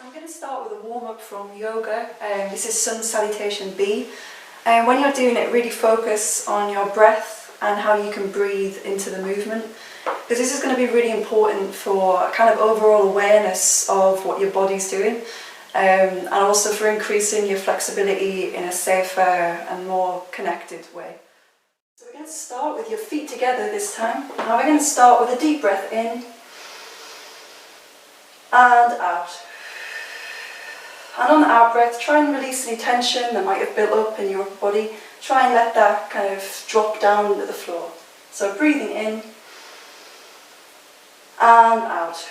I'm going to start with a warm-up from yoga. This is Salutation B. When you're doing it, really focus on your breath and how you can breathe into the movement, because this is going to be really important for a kind of overall awareness of what your body's doing, and also for increasing your flexibility in a safer and more connected way. So we're going to start with your feet together this time. Now we're going to start with a deep breath in and out. And on the out breath, try and release any tension that might have built up in your body. Try and let that kind of drop down to the floor. So breathing in and out.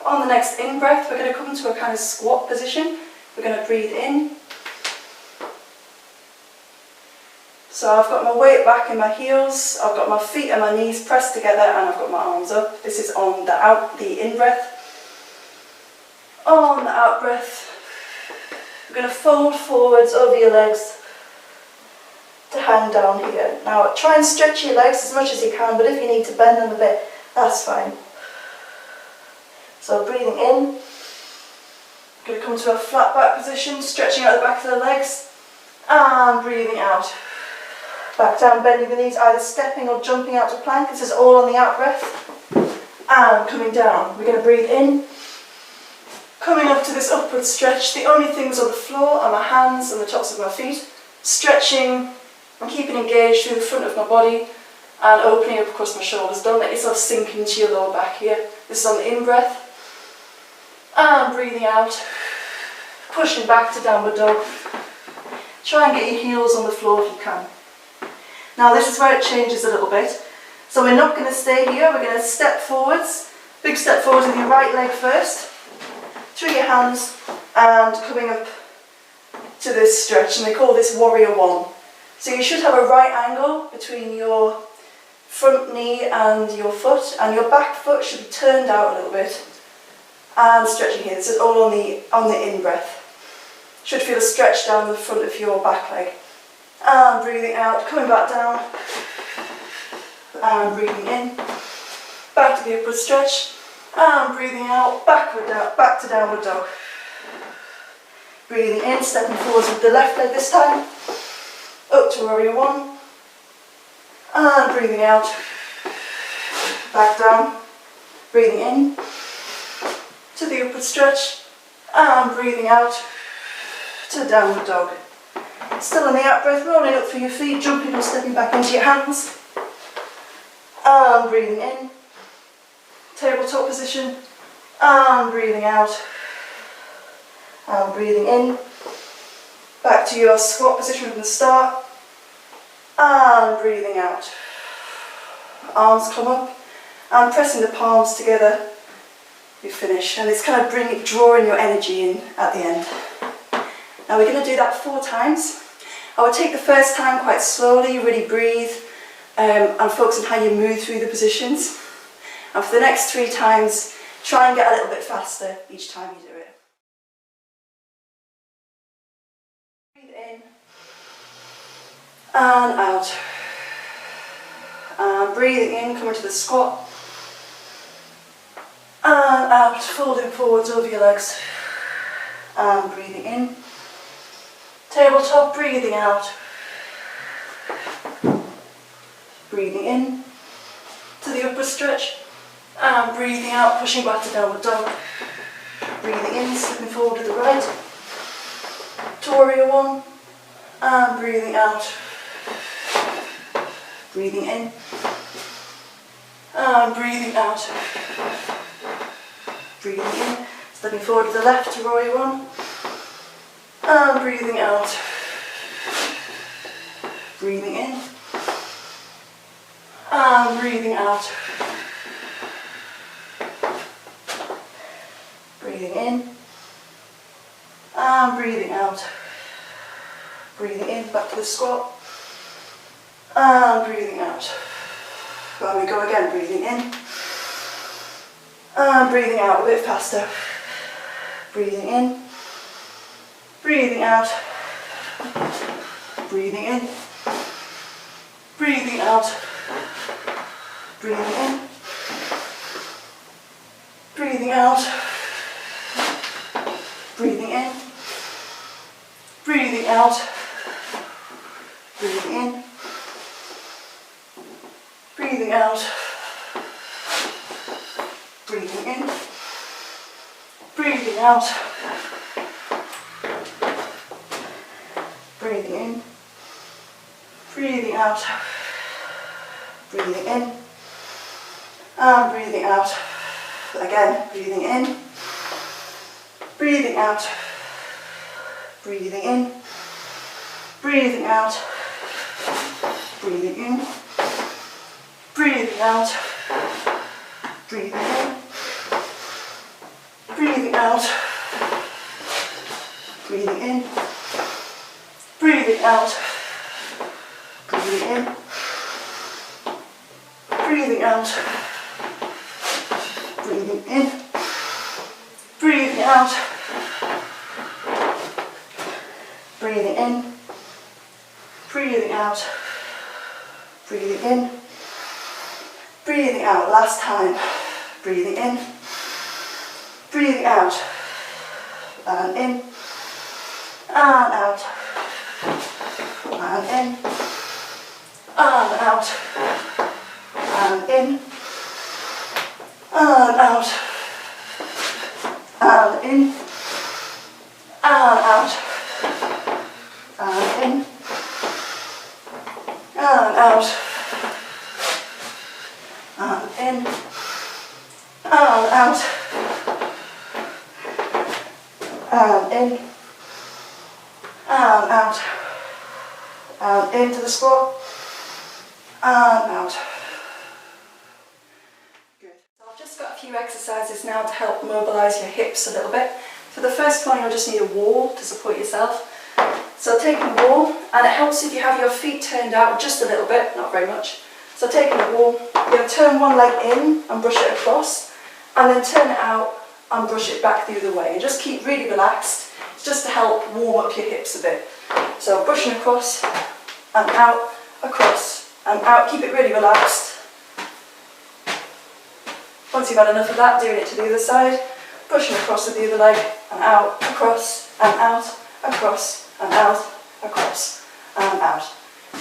On the next in breath, we're going to come into a kind of squat position. We're going to breathe in. So I've got my weight back in my heels, I've got my feet and my knees pressed together, and I've got my arms up. This is on the in breath. On the out breath, we're going to fold forwards over your legs to hang down here. Now try and stretch your legs as much as you can, but if you need to bend them a bit, that's fine. So breathing in, we're going to come to a flat back position, stretching out the back of the legs, and breathing out. Back down, bending the knees, either stepping or jumping out to plank. This is all on the out breath. And coming down, we're going to breathe in. Coming up to this upward stretch, the only things on the floor are my hands and the tops of my feet. Stretching and keeping engaged through the front of my body and opening up across my shoulders. Don't let yourself sink into your lower back here. This is on the in breath. And breathing out, pushing back to downward dog. Try and get your heels on the floor if you can. Now this is where it changes a little bit. So we're not going to stay here, we're going to step forwards. Big step forwards with your right leg first. Through your hands and coming up to this stretch, and they call this warrior one. So you should have a right angle between your front knee and your foot, and your back foot should be turned out a little bit. And stretching here, this is all on the in breath. Should feel a stretch down the front of your back leg. And breathing out, coming back down, and breathing in, back to the upward stretch. And breathing out, backward down, back to downward dog. Breathing in, stepping forwards with the left leg this time. Up to warrior one. And breathing out, back down. Breathing in to the upward stretch. And breathing out to downward dog. Still in the out breath, rolling up through your feet, jumping or stepping back into your hands. And breathing in. Tabletop position, and breathing out, and breathing in, back to your squat position from the start, and breathing out. Arms come up, and pressing the palms together, you finish, and it's kind of drawing your energy in at the end. Now we're going to do that 4 times. I would take the first time quite slowly, really breathe, and focus on how you move through the positions. And for the next 3 times, try and get a little bit faster each time you do it. Breathe in and out. And breathing in, coming to the squat. And out, folding forwards over your legs. And breathing in. Tabletop, breathing out. Breathing in to the upper stretch. And breathing out, pushing back to downward dog. Breathing in, slipping forward to the right. To warrior one. And breathing out. Breathing in. And breathing out. Breathing in, stepping forward to the left to warrior one. And breathing out. Breathing in. And breathing out. Breathing in, and breathing out. Breathing in, back to the squat, and breathing out. Well, we go again, breathing in, and breathing out a bit faster. Breathing in, breathing out, breathing in, breathing out, breathing in, breathing out, Breathing in, breathing out, breathing in, breathing out, breathing in, breathing out, breathing in, breathing out, breathing in, and breathing out. Again, breathing in, breathing out, breathing in, breathing out, breathing in, breathing out, breathing in, breathing out, breathing in, breathing out, breathing in, breathing out, breathing in, breathing out, breathing in, breathing out, breathing in, breathing out. Last time. Breathing in, breathing out, and in, and out, and in, and out, and in, and out, and in, and out, and in, and out, and in, and out, and in, and out, and into the squat, and out. Good. So I've just got a few exercises now to help mobilise your hips a little bit. For the first one, you'll just need a wall to support yourself. So taking the wall, and it helps if you have your feet turned out just a little bit, not very much. So taking the wall, you're going to turn one leg in and brush it across, and then turn it out and brush it back the other way. And just keep really relaxed. It's just to help warm up your hips a bit. So brushing across, and out, across, and out. Keep it really relaxed. Once you've had enough of that, doing it to the other side, brushing across with the other leg, and out, across, and out, across, and out, across, and out.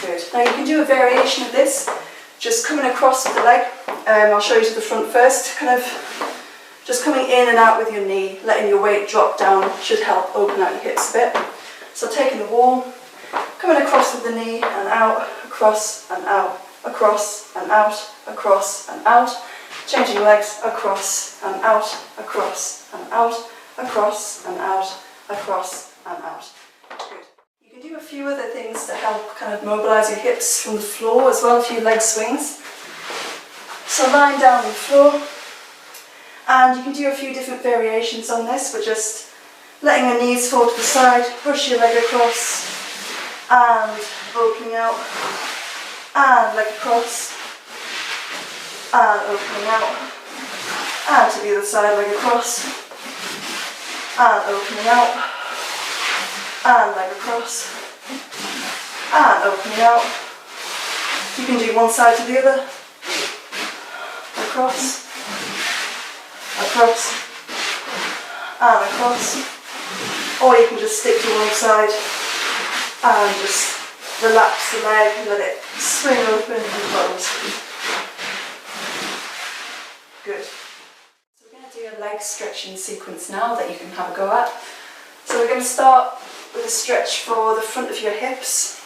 Good. Now you can do a variation of this, just coming across with the leg. I'll show you to the front first, kind of just coming in and out with your knee, letting your weight drop down should help open out your hips a bit. So taking the wall, coming across with the knee, and out, across, and out, across, and out, across, and out. Changing legs, across, and out, across, and out, across, and out, across, and out. Good. You can do a few other things to help kind of mobilise your hips from the floor as well, a few leg swings. So lying down on the floor, and you can do a few different variations on this, but just letting your knees fall to the side, push your leg across, and opening out, and leg across, and opening out, and to the other side, leg across, and opening out, and leg across, and opening out. You can do one side to the other, across, across, and across, or you can just stick to one side and just relax the leg and let it swing open and close. Good. So we're going to do a leg stretching sequence now that you can have a go at. So we're going to start with a stretch for the front of your hips,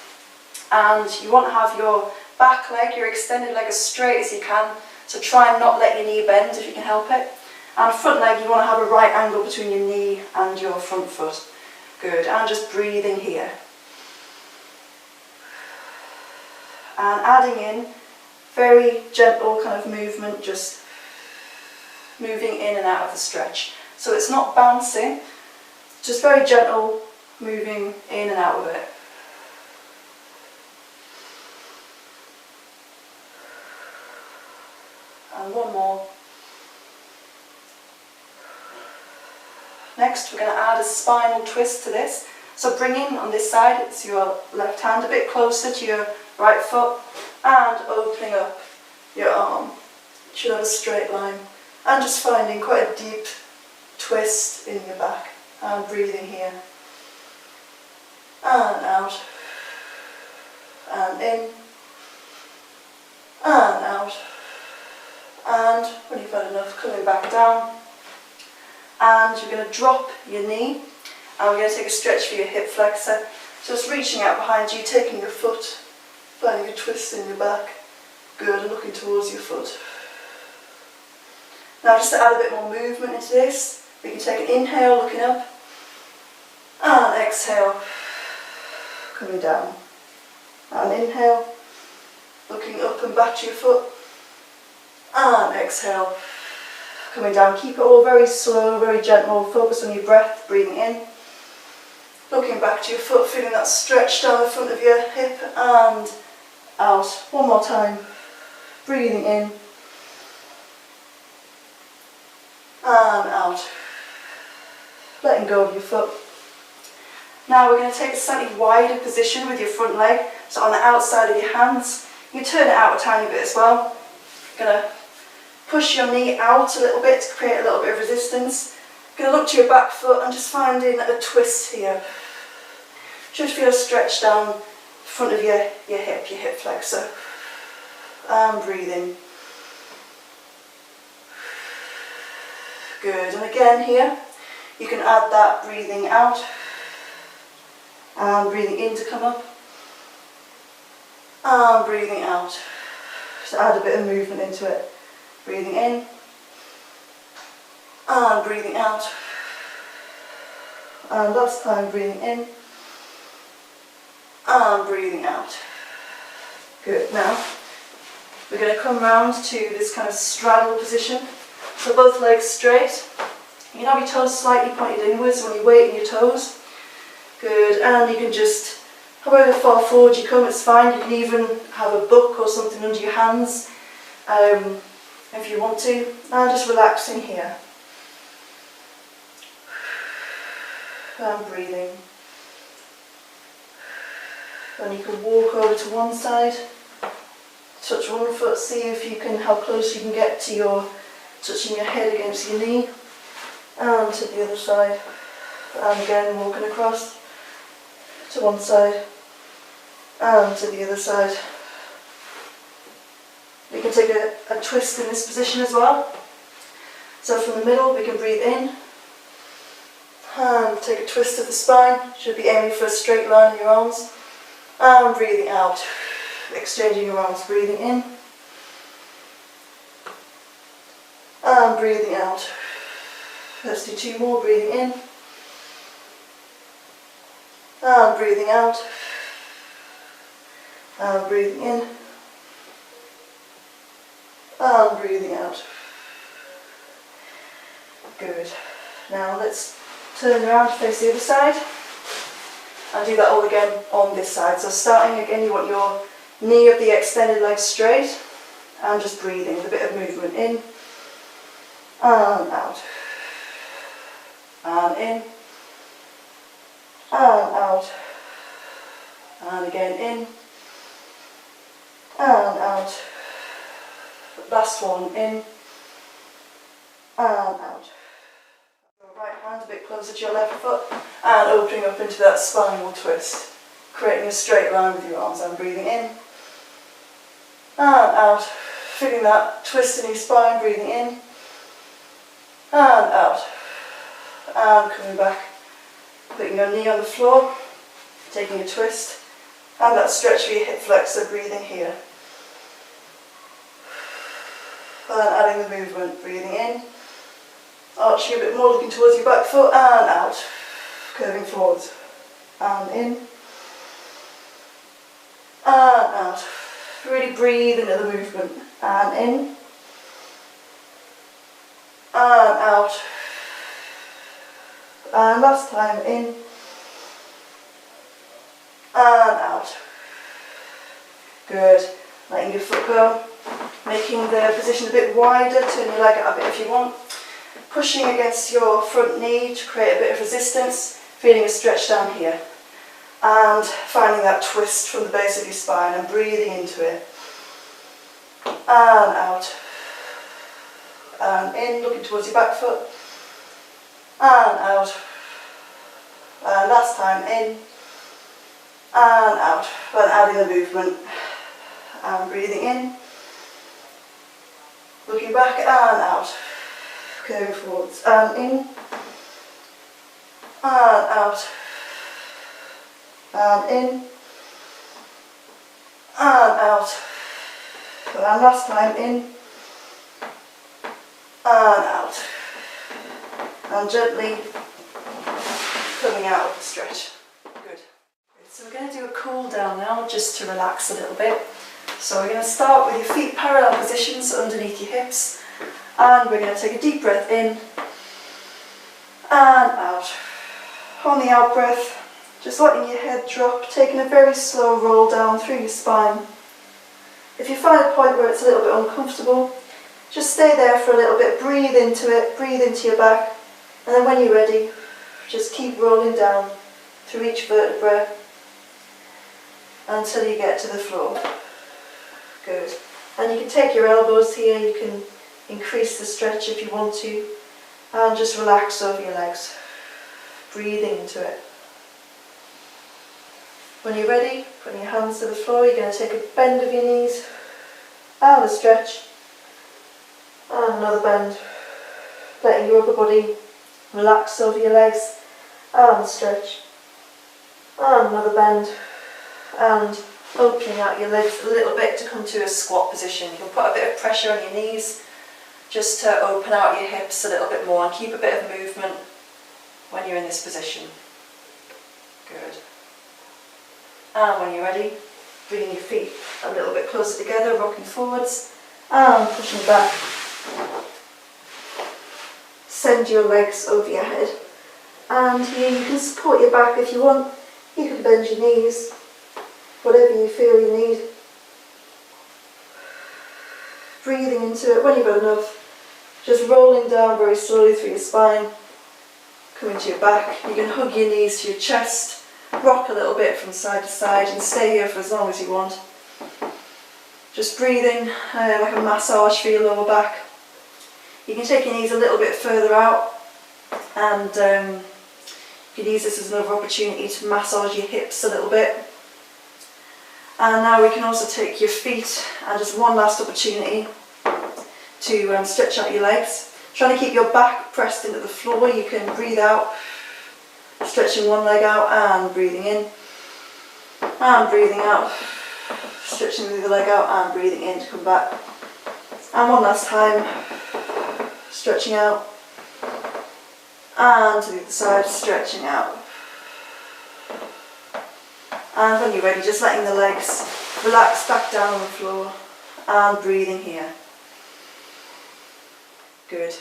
and you want to have your back leg, your extended leg, as straight as you can. So try and not let your knee bend if you can help it. And front leg, you want to have a right angle between your knee and your front foot. Good. And just breathing here. And adding in very gentle kind of movement, just moving in and out of the stretch. So it's not bouncing, just very gentle moving in and out of it. And one more. Next, we're going to add a spinal twist to this. So bring in on this side, it's your left hand a bit closer to your right foot, and opening up your arm. You should have a straight line. And just finding quite a deep twist in your back and breathing here, and out, and in, and out, and when you've had enough, coming back down, and you're going to drop your knee, and we're going to take a stretch for your hip flexor, just reaching out behind you, taking your foot, finding a twist in your back, good, and looking towards your foot. Now just to add a bit more movement into this, we can take an inhale, looking up, and exhale, coming down, and inhale, looking up and back to your foot, and exhale, coming down. Keep it all very slow, very gentle, focus on your breath, breathing in, looking back to your foot, feeling that stretch down the front of your hip, and out. One more time, breathing in, and out, letting go of your foot. Now we're going to take a slightly wider position with your front leg, so on the outside of your hands. You turn it out a tiny bit as well. You're going to push your knee out a little bit to create a little bit of resistance. You're going to look to your back foot and just finding a twist here. Should feel a stretch down the front of your hip flexor. And breathing. Good, and again here, you can add that breathing out and breathing in to come up and breathing out. Just add a bit of movement into it. Breathing in and breathing out. And last time, breathing in and breathing out. Good, now we're going to come round to this kind of straddle position. So both legs straight. You can have your toes slightly pointed inwards when you weighten your toes. Good, and you can just, however far forward you come, it's fine. You can even have a book or something under your hands if you want to. And just relaxing here. And breathing. And you can walk over to one side, touch one foot, see if you can, how close you can get to your, touching your head against your knee, and to the other side, and again walking across to one side, and to the other side. We can take a twist in this position as well. So from the middle we can breathe in, and take a twist of the spine, should be aiming for a straight line in your arms, and breathing out, exchanging your arms, breathing in, and breathing out. Let's do two more, breathing in, and breathing out, and breathing in, and breathing out. Good. Now let's turn around to face the other side, and do that all again on this side. So starting again, you want your knee of the extended leg straight, and just breathing with a bit of movement in, and out, and in, and out, and again in, and out. Last one, in, and out. Right hand a bit closer to your left foot, and opening up into that spinal twist, creating a straight line with your arms, and breathing in, and out, feeling that twist in your spine, breathing in, and out, and coming back, putting your knee on the floor, taking a twist, and that stretch for your hip flexor, breathing here. And adding the movement, breathing in, arching a bit more, looking towards your back foot, and out, curving forwards, and in, and out. Really breathe into the movement, and in, and out, and last time, in, and out. Good. Letting your foot go, making the position a bit wider, turn your leg out a bit if you want, pushing against your front knee to create a bit of resistance, feeling a stretch down here, and finding that twist from the base of your spine and breathing into it, and out, and in, looking towards your back foot, and out, last time, in and out, but adding the movement. And breathing in, looking back and out, curving forwards, and in and out, and in and out, and last time, in and out, and gently coming out of the stretch. Good. So we're going to do a cool down now, just to relax a little bit. So we're going to start with your feet parallel positions underneath your hips, and we're going to take a deep breath in and out. On the out breath, just letting your head drop, taking a very slow roll down through your spine. If you find a point where it's a little bit uncomfortable, just stay there for a little bit, breathe into it, breathe into your back, and then when you're ready, just keep rolling down through each vertebra until you get to the floor. Good. And you can take your elbows here, you can increase the stretch if you want to, and just relax over your legs, breathing into it. When you're ready, putting your hands to the floor, you're going to take a bend of your knees, and a stretch, and another bend, letting your upper body relax over your legs, and stretch, and another bend, and opening out your legs a little bit to come to a squat position. You can put a bit of pressure on your knees just to open out your hips a little bit more and keep a bit of movement when you're in this position. Good. And when you're ready, bringing your feet a little bit closer together, rocking forwards and pushing back. Send your legs over your head. And here you can support your back if you want. You can bend your knees, whatever you feel you need. Breathing into it when you've got enough. Just rolling down very slowly through your spine. Coming to your back. You can hug your knees to your chest. Rock a little bit from side to side and stay here for as long as you want. Just breathing like a massage for your lower back. You can take your knees a little bit further out, and you can use this as another opportunity to massage your hips a little bit. And now we can also take your feet, and just one last opportunity to stretch out your legs. Trying to keep your back pressed into the floor. You can breathe out, stretching one leg out and breathing in, and breathing out, stretching the other leg out and breathing in to come back. And one last time, stretching out, and to the other side, stretching out. And when you're ready, just letting the legs relax back down on the floor and breathing here. Good.